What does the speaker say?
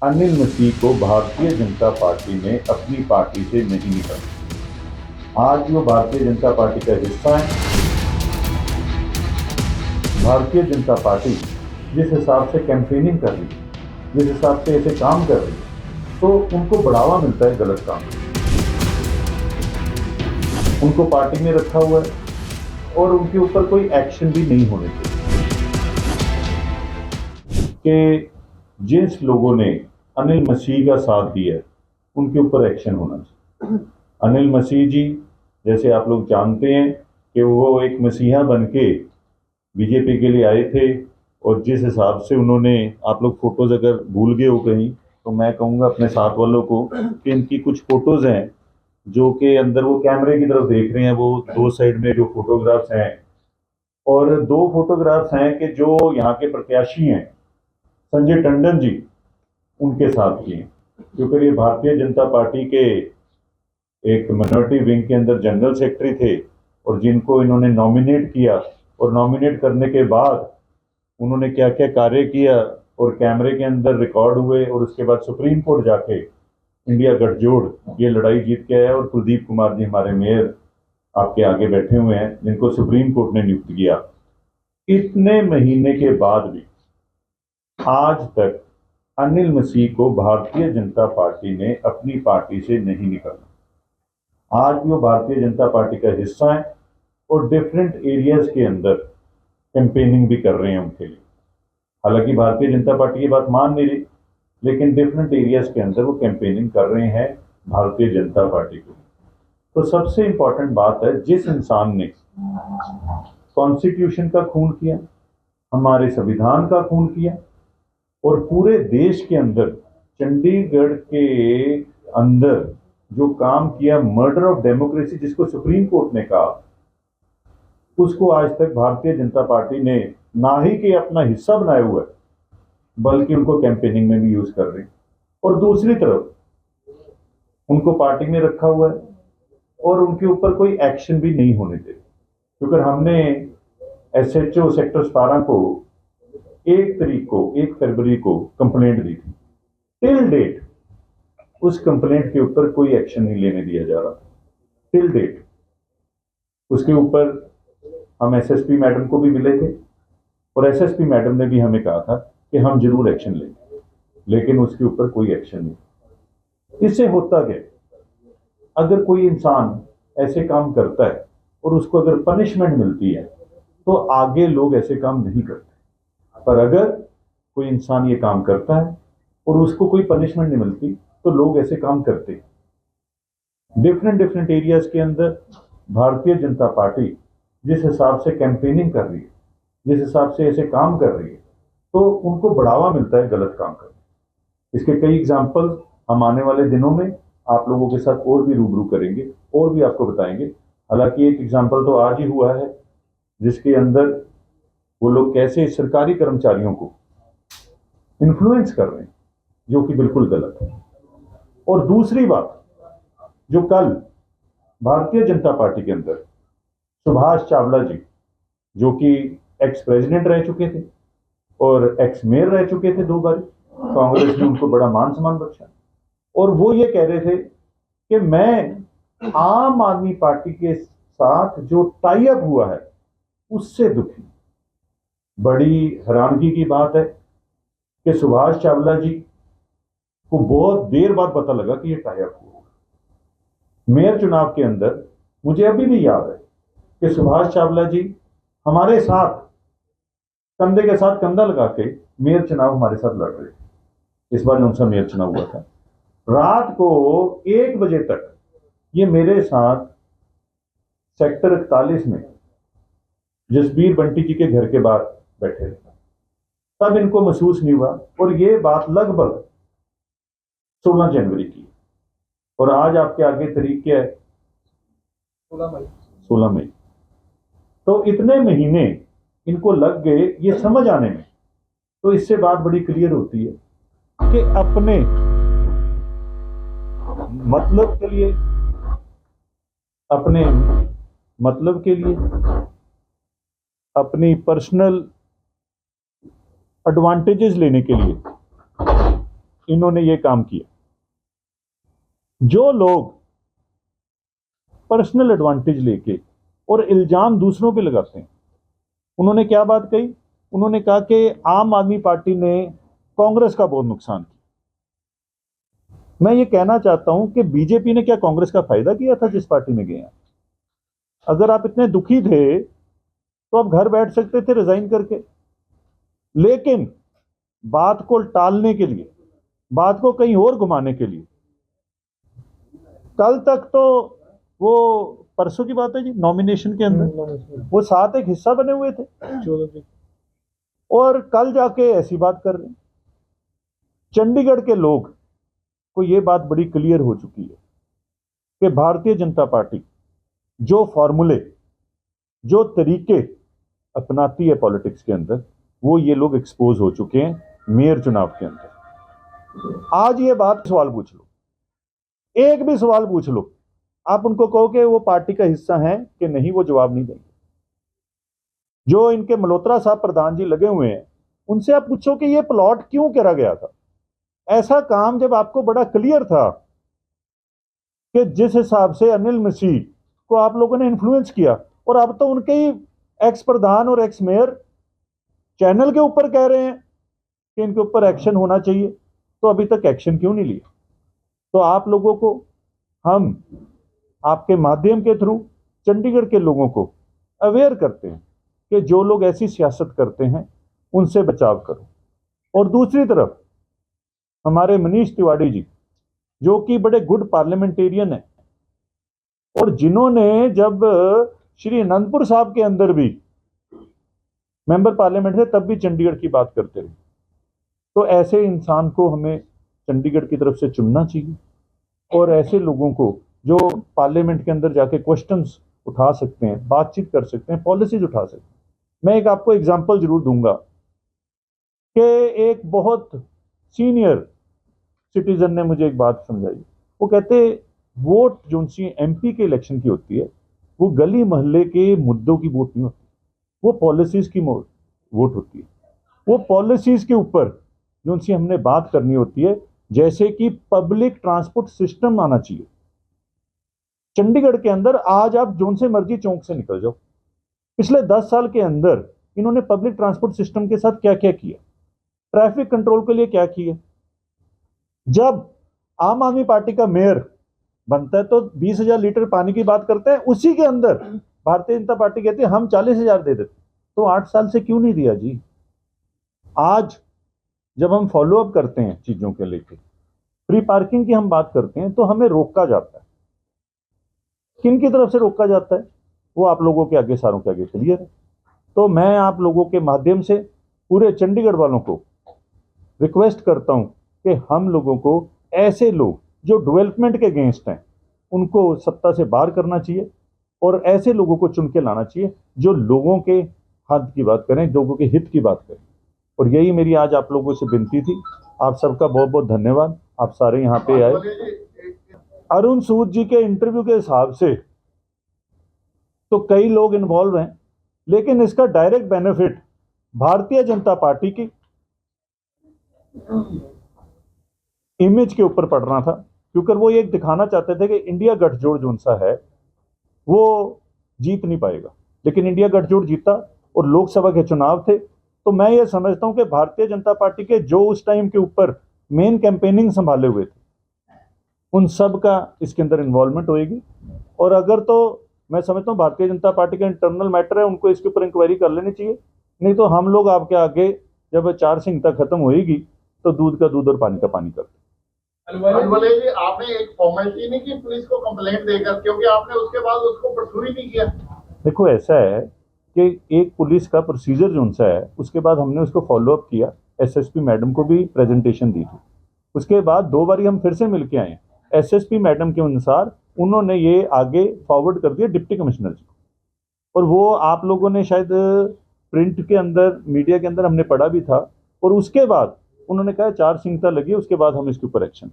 अनिल मसीह को भारतीय जनता पार्टी ने अपनी पार्टी से नहीं निकाला। आज वो भारतीय जनता पार्टी का हिस्सा है। भारतीय जनता पार्टी जिस हिसाब से कैंपेनिंग कर रही है, जिस हिसाब से ऐसे काम कर रही है, तो उनको बढ़ावा मिलता है गलत काम। उनको पार्टी में रखा हुआ है और उनके ऊपर कोई एक्शन भी नहीं होने चाहिए कि जिस लोगों ने अनिल मसीह का साथ दिया उनके ऊपर एक्शन होना चाहिए। अनिल मसीह जी, जैसे आप लोग जानते हैं कि वो एक मसीहा बन के बीजेपी के लिए आए थे, और जिस हिसाब से उन्होंने, आप लोग फोटोज अगर भूल गए हो कहीं, तो मैं कहूँगा अपने साथ वालों को कि इनकी कुछ फोटोज हैं जो कि अंदर वो कैमरे की तरफ देख रहे हैं, वो दो साइड में जो फोटोग्राफ्स हैं, और दो फोटोग्राफ्स हैं कि जो यहाँ के प्रत्याशी हैं संजय टंडन जी, उनके साथ किए, क्योंकि ये भारतीय जनता पार्टी के एक मिनोरिटी विंग के अंदर जनरल सेक्रेटरी थे, और जिनको इन्होंने नॉमिनेट किया, और नॉमिनेट करने के बाद उन्होंने क्या क्या कार्य किया और कैमरे के अंदर रिकॉर्ड हुए, और उसके बाद सुप्रीम कोर्ट जाके इंडिया गठजोड़ ये लड़ाई जीत के आया, और कुलदीप कुमार जी हमारे मेयर आपके आगे बैठे हुए हैं जिनको सुप्रीम कोर्ट ने नियुक्त किया। इतने महीने के बाद भी आज तक अनिल मसीह को भारतीय जनता पार्टी ने अपनी पार्टी से नहीं निकाला। आज भी वो भारतीय जनता पार्टी का हिस्सा है और डिफरेंट एरियाज के अंदर कैंपेनिंग भी कर रहे हैं उनके लिए। हालांकि भारतीय जनता पार्टी ये बात मान नहीं रही, लेकिन डिफरेंट एरियाज के अंदर वो कैंपेनिंग कर रहे हैं भारतीय जनता पार्टी को। तो सबसे इंपॉर्टेंट बात है, जिस इंसान ने कॉन्स्टिट्यूशन का खून किया, हमारे संविधान का खून किया, और पूरे देश के अंदर चंडीगढ़ के अंदर जो काम किया, मर्डर ऑफ डेमोक्रेसी जिसको सुप्रीम कोर्ट ने कहा, उसको आज तक भारतीय जनता पार्टी ने ना ही कि अपना हिस्सा बनाया हुआ है, बल्कि उनको कैंपेनिंग में भी यूज कर रहे हैं। और दूसरी तरफ उनको पार्टी में रखा हुआ है और उनके ऊपर कोई एक्शन भी नहीं होने दे, क्योंकि हमने एसएचओ सेक्टर 17 को 1 फरवरी को कंप्लेंट दी थी। टिल डेट उस कंप्लेंट के ऊपर कोई एक्शन नहीं लेने दिया जा रहा। टिल डेट उसके ऊपर हम एसएसपी मैडम को भी मिले थे, और एसएसपी मैडम ने भी हमें कहा था कि हम जरूर एक्शन लेंगे, लेकिन उसके ऊपर कोई एक्शन नहीं। इससे होता क्या, अगर कोई इंसान ऐसे काम करता है और उसको अगर पनिशमेंट मिलती है तो आगे लोग ऐसे काम नहीं करते, पर अगर कोई इंसान ये काम करता है और उसको कोई पनिशमेंट नहीं मिलती तो लोग ऐसे काम करते हैं। डिफरेंट एरियाज के अंदर भारतीय जनता पार्टी जिस हिसाब से कैंपेनिंग कर रही है, जिस हिसाब से ऐसे काम कर रही है, तो उनको बढ़ावा मिलता है गलत काम करने। इसके कई एग्जाम्पल हम आने वाले दिनों में आप लोगों के साथ और भी रूबरू करेंगे और भी आपको बताएंगे। हालांकि एक एग्जाम्पल तो आज ही हुआ है, जिसके अंदर वो लोग कैसे सरकारी कर्मचारियों को इन्फ्लुएंस कर रहे हैं, जो कि बिल्कुल गलत है। और दूसरी बात, जो कल भारतीय जनता पार्टी के अंदर सुभाष चावला जी, जो कि एक्स प्रेसिडेंट रह चुके थे और एक्स मेयर रह चुके थे 2 बार, कांग्रेस ने उनको बड़ा मान सम्मान बख्शा, और वो ये कह रहे थे कि मैं आम आदमी पार्टी के साथ जो टाई अप हुआ है उससे दुखी। बड़ी हैरानगी की बात है कि सुभाष चावला जी को बहुत देर बाद पता लगा कि ये टाई अप हुआ। मेयर चुनाव के अंदर मुझे अभी भी याद है कि सुभाष चावला जी हमारे साथ कंधे के साथ कंधा लगा के मेयर चुनाव हमारे साथ लड़ रहे थे। इस बार जो सा मेयर चुनाव हुआ था, रात को 1 बजे तक ये मेरे साथ सेक्टर 41 में जसबीर बंटी जी के घर के बाहर बैठे थे। तब इनको महसूस नहीं हुआ, और ये बात लगभग 16 जनवरी की, और आज आपके आगे तारीख क्या है? 16 मई। तो इतने महीने इनको लग गए ये समझ आने में। तो इससे बात बड़ी क्लियर होती है कि अपने मतलब के लिए, अपने मतलब के लिए, अपनी पर्सनल एडवांटेजेस लेने के लिए इन्होंने ये काम किया। जो लोग पर्सनल एडवांटेज लेके और इल्जाम दूसरों पे लगाते हैं, उन्होंने क्या बात कही? उन्होंने कहा कि आम आदमी पार्टी ने कांग्रेस का बहुत नुकसान किया। मैं ये कहना चाहता हूं कि बीजेपी ने क्या कांग्रेस का फायदा किया था जिस पार्टी में गए हैं? अगर आप इतने दुखी थे तो आप घर बैठ सकते थे रिजाइन करके, लेकिन बात को टालने के लिए, बात को कहीं और घुमाने के लिए, कल तक तो वो परसों की बात है जी, नॉमिनेशन के अंदर वो 7 एक हिस्सा बने हुए थे और कल जाके ऐसी बात कर रहे हैं। चंडीगढ़ के लोग को ये बात बड़ी क्लियर हो चुकी है कि भारतीय जनता पार्टी जो फॉर्मूले, जो तरीके अपनाती है पॉलिटिक्स के अंदर, वो ये लोग एक्सपोज हो चुके हैं मेयर चुनाव के अंदर। आज ये बात सवाल पूछ लो, एक भी सवाल पूछ लो, आप उनको कहो कि वो पार्टी का हिस्सा है कि नहीं, वो जवाब नहीं देंगे। जो इनके मल्होत्रा साहब प्रधान जी लगे हुए हैं, उनसे आप पूछो कि ये प्लॉट क्यों करा गया था। ऐसा काम जब आपको बड़ा क्लियर था कि जिस हिसाब से अनिल मसीह को आप लोगों ने इन्फ्लुएंस किया, और अब तो उनके ही एक्स प्रधान और एक्स मेयर चैनल के ऊपर कह रहे हैं कि इनके ऊपर एक्शन होना चाहिए, तो अभी तक एक्शन क्यों नहीं लिया? तो आप लोगों को हम आपके माध्यम के थ्रू चंडीगढ़ के लोगों को अवेयर करते हैं कि जो लोग ऐसी सियासत करते हैं उनसे बचाव करो। और दूसरी तरफ हमारे मनीष तिवारी जी, जो कि बड़े गुड पार्लियामेंटेरियन हैं और जिन्होंने जब श्री अनंतपुर साहब के अंदर भी मेंबर पार्लियामेंट थे तब भी चंडीगढ़ की बात करते रहे, तो ऐसे इंसान को हमें चंडीगढ़ की तरफ से चुनना चाहिए और ऐसे लोगों को जो पार्लियामेंट के अंदर जाके क्वेश्चंस उठा सकते हैं, बातचीत कर सकते हैं, पॉलिसीज उठा सकते हैं। मैं एक आपको एग्जांपल जरूर दूंगा कि एक बहुत सीनियर सिटीजन ने मुझे एक बात समझाई। वो कहते वोट जो सी एमपी के इलेक्शन की होती है, वो गली मोहल्ले के मुद्दों की वोट नहीं होती, वो पॉलिसीज की वोट होती है। वो पॉलिसीज के ऊपर जो सी हमने बात करनी होती है, जैसे कि पब्लिक ट्रांसपोर्ट सिस्टम आना चाहिए चंडीगढ़ के अंदर। आज आप जोन से मर्जी चौक से निकल जाओ, पिछले 10 साल के अंदर इन्होंने पब्लिक ट्रांसपोर्ट सिस्टम के साथ क्या क्या किया, ट्रैफिक कंट्रोल के लिए क्या किया। जब आम आदमी पार्टी का मेयर बनता है तो 20,000 लीटर पानी की बात करते हैं, उसी के अंदर भारतीय जनता पार्टी कहती है हम 40,000 दे देते, तो 8 साल से क्यों नहीं दिया जी? आज जब हम फॉलो अप करते हैं चीजों के लेकर, फ्री पार्किंग की हम बात करते हैं, तो हमें रोका जाता है। किन की तरफ से रोका जाता है? वो आप लोगों के आगे, सारों के आगे क्लियर है। तो मैं आप लोगों के माध्यम से पूरे चंडीगढ़ वालों को रिक्वेस्ट करता हूं कि हम लोगों को ऐसे लोग जो डेवलपमेंट के अगेंस्ट हैं उनको सत्ता से बाहर करना चाहिए और ऐसे लोगों को चुन के लाना चाहिए जो लोगों के हद की बात करें, लोगों के हित की बात करें। और यही मेरी आज आप लोगों से विनती थी। आप सबका बहुत बहुत धन्यवाद, आप सारे यहाँ पे आए। अरुण सूद जी के इंटरव्यू के हिसाब से तो कई लोग इन्वॉल्व हैं, लेकिन इसका direct benefit Bharatiya Janata party की इमेज के ऊपर पड़ रहा था, क्योंकि वो ये दिखाना चाहते थे कि इंडिया गठजोड़ जो सा है वो जीत नहीं पाएगा, लेकिन इंडिया गठजोड़ जीता और लोकसभा के चुनाव थे। तो मैं ये समझता हूं कि भारतीय जनता पार्टी के जो उस टाइम के ऊपर मेन कैंपेनिंग संभाले हुए थे, उन सब का इसके अंदर इन्वॉल्वमेंट होएगी। और अगर तो मैं समझता हूं भारतीय जनता पार्टी का इंटरनल मैटर है, उनको इसके ऊपर इंक्वायरी कर लेनी चाहिए। नहीं तो हम लोग आपके आगे जब चार सिंहता खत्म होएगी तो दूध का दूध और पानी का पानी करते। अलवले जी, आपने एक फॉर्मेलिटी नहीं की पुलिस को कंप्लेंट देकर, क्योंकि आपने उसके बाद उसको परसू ही नहीं किया। देखो ऐसा है कि एक पुलिस का प्रोसीजर जो सा है, उसके बाद हमने उसको फॉलो अप किया, एसएसपी मैडम को भी प्रेजेंटेशन दी थी। उसके बाद 2 बार हम फिर से मिल के आए। एसएसपी मैडम के अनुसार उन्होंने ये आगे फॉरवर्ड कर दिया डिप्टी कमिश्नर जी को, और वो आप लोगों ने शायद प्रिंट के अंदर, मीडिया के अंदर हमने पढ़ा भी था। और उसके बाद उन्होंने कहा 4 सिंहता लगी, उसके बाद हम इसके ऊपर एक्शन